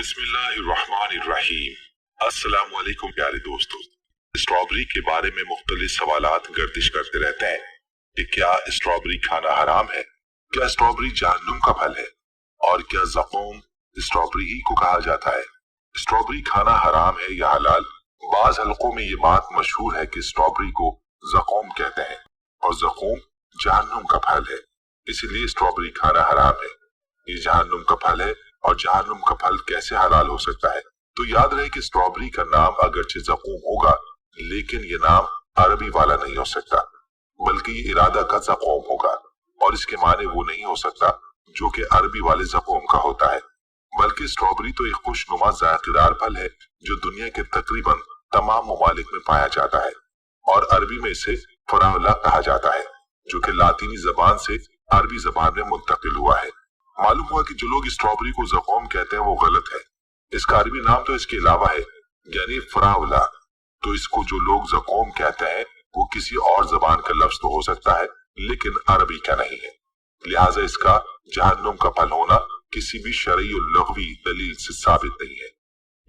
बिस्मिल्लाहिर्रहमानिर्रहीम। अस्सलाम वालेकुम प्यारे दोस्तों। स्ट्रॉबेरी के बारे में मुख्तलिफ सवालात गर्दिश करते रहते हैं कि क्या स्ट्रॉबेरी खाना हराम है, क्या स्ट्रॉबेरी जहन्नुम का फल है और क्या ज़क़ूम स्ट्रॉबेरी ही को कहा जाता है। स्ट्रॉबेरी खाना हराम है या हलाल? बाज़ हलकों में ये बात मशहूर है कि स्ट्रॉबेरी को ज़क़ूम कहते हैं और ज़क़ूम जहन्नुम का फल है, इसीलिए स्ट्रॉबेरी खाना हराम है। ये जहन्नुम का फल है और जहन्नुम का फल कैसे हलाल हो सकता है? तो याद रहे कि स्ट्रॉबेरी का नाम अगरचे ज़क़ूम होगा, लेकिन ये नाम अरबी वाला नहीं हो सकता, बल्कि ये इरादा का ज़क़ूम होगा और इसके माने वो नहीं हो सकता जो कि अरबी वाले ज़क़ूम का होता है। बल्कि स्ट्रॉबेरी तो एक खुशनुमा जायकेदार फल है जो दुनिया के तकरीबन तमाम ममालिक में पाया जाता है और अरबी में इसे फरावला कहा जाता है, जो कि लातीनी जबान से अरबी जबान में मुंतकिल हुआ है। मालूम हुआ कि जो लोग स्ट्रॉबेरी को ज़क़ूम कहते हैं वो गलत है। इसका अरबी नाम तो इसके अलावा है, यानी फरावला। तो इसको जो लोग ज़क़ूम कहते हैं वो किसी और जबान का लफ्ज तो हो सकता है, लेकिन अरबी का नहीं है। लिहाजा इसका जहन्नुम का फल होना किसी भी शरई और लग़वी दलील से साबित नहीं है,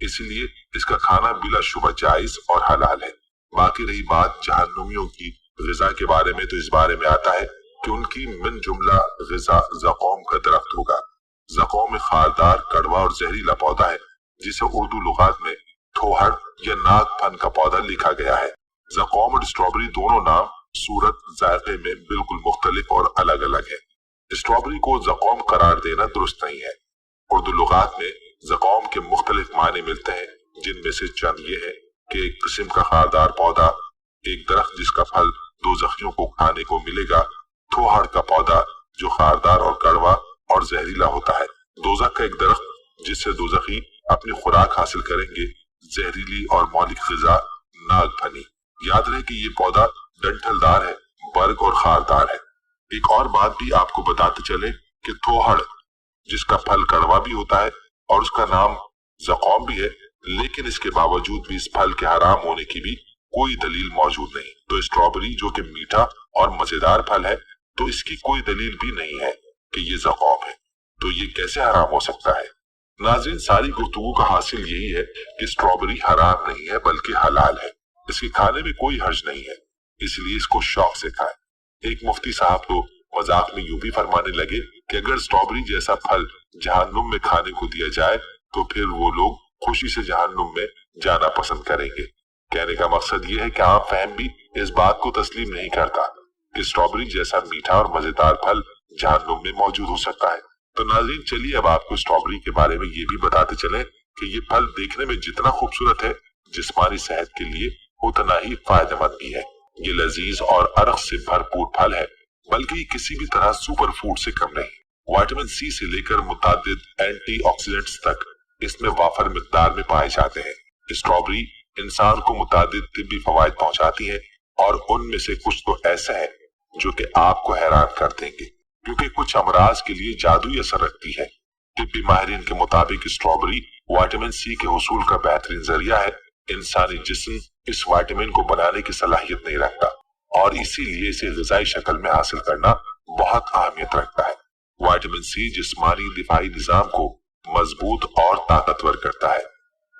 इसलिए इसका खाना बिला शुबा जायज और हलाल है। बाकी रही बात जहन्नुमियों की ग़िज़ा के बारे में, तो इस बारे में आता है कि उनकी मिन जुमला ग़िज़ा ज़क़ूम का दरख्त होगा। ज़क़ूम में खारदार, कड़वा और जहरीला पौधा है, जिसे उर्दू लुगात में थोहड़ या नाग फन का पौधा लिखा गया है। ज़क़ूम और स्ट्रॉबेरी दोनों नाम सूरत जायके में बिल्कुल मुख्तलिफ और अलग अलग है। स्ट्रॉबेरी को ज़क़ूम करार देना दुरुस्त नहीं है। उर्दू लुगात में ज़क़ूम के मुख्तलिफ माने मिलते हैं, जिनमें से चंद ये है कि एक किस्म का खारदार पौधा, एक दरख्त जिसका फल दोज़खियों को खाने को मिलेगा, थोहड़ का पौधा जो खारदार और कड़वा और जहरीला होता है, दोज़ख का एक दरख्त जिससे दोज़खी अपनी खुराक हासिल करेंगे, जहरीली और मौलिक ग़िज़ा नागफनी। याद रहे कि ये पौधा डंठलदार है, बर्ग और खारदार है। एक और बात भी आपको बताते चले कि थोहड़ जिसका फल कड़वा भी होता है और उसका नाम ज़क़ूम भी है, लेकिन इसके बावजूद भी इस फल के हराम होने की भी कोई दलील मौजूद नहीं। तो स्ट्रॉबेरी जो कि मीठा और मजेदार फल है, तो इसकी कोई दलील भी नहीं है कि ये ज़क़ूम है, तो ये कैसे हराम हो सकता है। नाज़रीन, सारी गुफ्तगू का हासिल यही है कि स्ट्रॉबेरी हराम नहीं है बल्कि हलाल है। इसके खाने में कोई हर्ज नहीं है, इसलिए इसको शौक से खाएं। एक मुफ्ती साहब तो मजाक में यूं भी फरमाने लगे कि अगर स्ट्रॉबेरी जैसा फल जहन्नुम में खाने को दिया जाए तो फिर वो लोग खुशी से जहन्नुम में जाना पसंद करेंगे। कहने का मकसद ये है कि आम फहम भी इस बात को तस्लीम नहीं करता कि स्ट्रॉबेरी जैसा मीठा और मजेदार फल जहन्नुम में मौजूद हो सकता है। तो नाज़रीन, चलिए अब आपको स्ट्रॉबेरी के बारे में ये भी बताते चले कि ये फल देखने में जितना खूबसूरत है, जिस्मानी सेहत के लिए उतना ही फायदेमंद भी है। ये लजीज और अर्क से भरपूर फल है, बल्कि किसी भी तरह सुपर फूड से कम नहीं। विटामिन सी से लेकर मुतादिद एंटीऑक्सीडेंट्स तक इसमें वाफर मिकदार में पाए जाते हैं। स्ट्रॉबेरी इंसान को मुतादिद तिब्बी फवायद पहुंचाती है और उनमें से कुछ तो ऐसे हैं जो कि आपको हैरान कर देंगे, क्योंकि कुछ अमराज के लिए जादुई असर रखती है। तिब्बी माहिरीन के मुताबिक स्ट्रॉबेरी विटामिन सी के हुसूल का बेहतरीन जरिया है। इंसानी जिस्म इस विटामिन को बनाने की सलाहियत नहीं रखता और इसीलिए इसे ग़िज़ाई शक्ल में हासिल करना बहुत अहमियत रखता है। विटामिन सी जिस्मानी दिफाई निज़ाम को मजबूत और ताकतवर करता है।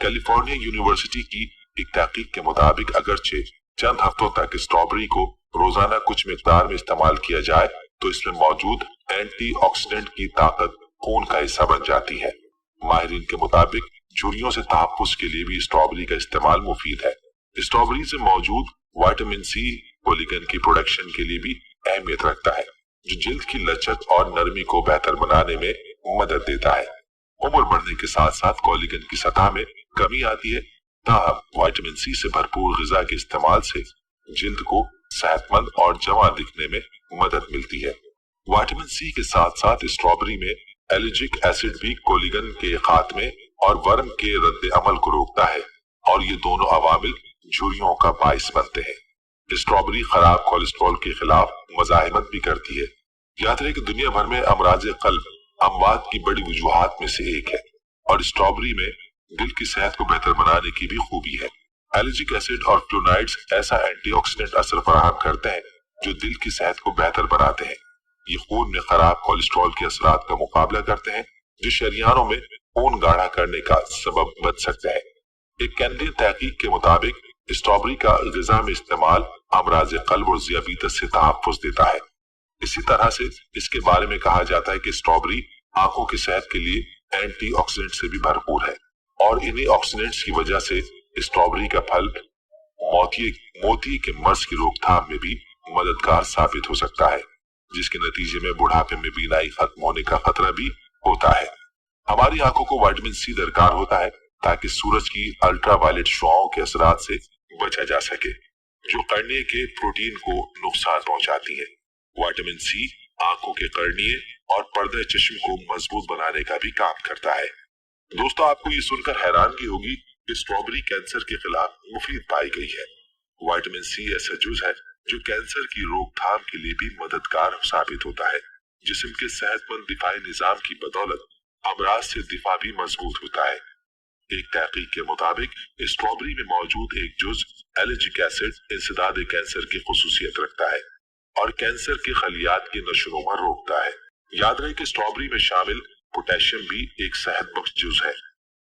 कैलिफोर्निया यूनिवर्सिटी की एक तहकीक के मुताबिक अगरचे चंद हफ्तों तक स्ट्रॉबेरी को रोजाना कुछ मिकदार में इस्तेमाल किया जाए तो इसमें मौजूद एंटीऑक्सीडेंट की ताकत खून का हिस्सा बन जाती है। माहिरीन के मुताबिक झुर्रियों से तहफ़्फ़ुज़ के लिए भी स्ट्रॉबेरी का इस्तेमाल मुफीद है। स्ट्रॉबेरी से मौजूद विटामिन सी कोलेजन की प्रोडक्शन के लिए भी अहमियत रखता है, जो जिल्द की लचक और नरमी को बेहतर बनाने में मदद देता है। उम्र बढ़ने के साथ साथ कोलेजन की सतह में कमी आती है, ताहम विटामिन सी से भरपूर ग़िज़ा के इस्तेमाल से जिल्द को सेहतमंद और जवान दिखने में मदद मिलती है। विटामिन सी के साथ साथ स्ट्रॉबेरी में एलर्जिक एसिड भी कोलेजन के खात्मे और वर्म के रद्द अमल को रोकता है और ये दोनों अवामिल झुर्रियों का बाइस बनते हैं। स्ट्रॉबेरी खराब कोलेस्ट्रॉल के खिलाफ मज़ाहिमत भी करती है। याद रहे कि दुनिया भर में अमराज़े क़ल्ब अमवात की बड़ी वजूहात में से एक है और स्ट्रॉबेरी में दिल की सेहत को बेहतर बनाने की भी खूबी है। एलर्जिक एसिड और फ्लोनाइड्स ऐसा एंटीऑक्सीडेंट असर फराहम करते हैं जो दिल की सेहत को बेहतर बनाते हैं। ये खून में खराब कोलेस्ट्रॉल के असरात का मुकाबला करते हैं जो शरियानों में खून गाढ़ा करने का सबब बन सकते हैं। एक कैनेडियन तहकीक के मुताबिक स्ट्रॉबेरी का ग़िज़ा में इस्तेमाल अमराज क़ल्ब और ज़ियाबीतस से तहफ़्फ़ुज़ देता है। इसी तरह से इसके बारे में कहा जाता है कि स्ट्रॉबेरी आंखों की सेहत के लिए एंटीऑक्सीडेंट से भी भरपूर है और इन्हीं ऑक्सीडेंट्स की वजह से स्ट्रॉबेरी का फल मोती के मर्ज की रोकथाम में भी मददगार साबित हो सकता है, जिसके नतीजे में बुढ़ापे में बीनाई खत्म होने का खतरा भी होता है। हमारी आंखों को विटामिन सी दरकार होता है ताकि सूरज की अल्ट्रावायलेट शुआओं के असरात से बचा जा सके, जो कर्निया के प्रोटीन को नुकसान पहुंचाती है। विटामिन सी आंखों के कर्निये और पर्दे चश्म को मजबूत बनाने का भी काम करता है। दोस्तों, आपको ये सुनकर हैरानगी होगी कि स्ट्रॉबेरी कैंसर के खिलाफ मुफीद पाई गई है। विटामिन सी ऐसा जुज है जो कैंसर की रोकथाम के लिए भी मददगार साबित होता है। जिस्म के सेहतमंद दिफाई निजाम की बदौलत अमराज से दिफा भी मजबूत होता है। एक तहकीक के मुताबिक स्ट्रॉबेरी में मौजूद एक जुज एलर्जिक एसिड इंसदाद कैंसर की खुसूसियत रखता है और कैंसर के खलियात की नशोनुमा रोकता है। याद रहे कि स्ट्रॉबेरी में शामिल पोटेशियम भी एक सेहत बख्श जुज है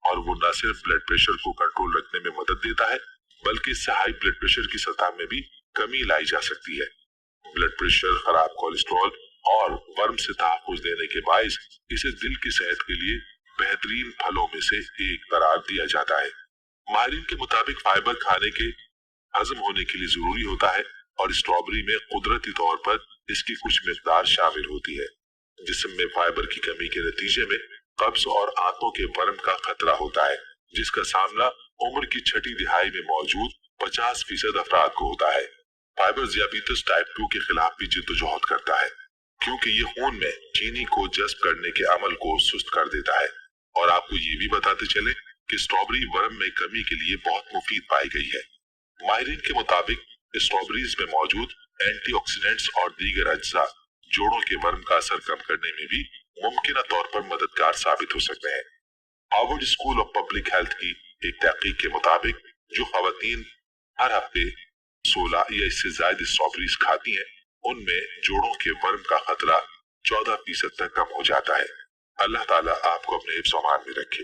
और वो न सिर्फ ब्लड प्रेशर को कंट्रोल रखने में मदद देता है, बल्कि इससे हाई ब्लड प्रेशर की सतह में भी कमी लाई जा सकती है। ब्लड प्रेशर, खराब कोलेस्ट्रॉल और वर्म से तहफ़्फ़ुज़ देने के बाइस इसे दिल की सेहत के लिए बेहतरीन फलों में से एक करार दिया जाता है। माहिरीन के मुताबिक फाइबर खाने के हजम होने के लिए जरूरी होता है और स्ट्रॉबेरी में कुदरती तौर पर इसकी कुछ मिकदार शामिल होती है। जिस्म में फाइबर की कमी के नतीजे में कब्ज और आंतों के वर्म का खतरा होता है, जिसका सामना उम्र की छठी दिहाई में मौजूद 50% अफराद को होता है। फाइबर ज़ियाबीतस टाइप 2 के खिलाफ भी जिद्दोजहद करता है, क्योंकि ये खून में चीनी को जज्ब करने के अमल को सुस्त कर देता है। और आपको ये भी बताते चले कि स्ट्रॉबेरी वर्म में कमी के लिए बहुत मुफीद पाई गई है। माहिरीन के मुताबिक स्ट्रॉबेरीज में मौजूद एंटीऑक्सीडेंट्स और दीगर अज्जा जोड़ों के वर्म का असर कम करने में भी मुमकिन तौर पर मददगार साबित हो सकते हैं। Harvard school of public health की एक तहकीक के मुताबिक जो खवातीन हर हफ्ते 16 या इससे ज्यादा स्ट्रॉबेरीज खाती हैं, उनमें जोड़ों के वर्म का खतरा 14% तक कम हो जाता है। अल्लाह ताला आपको अपने हिफ्ज़-ओ-अमान में रखे।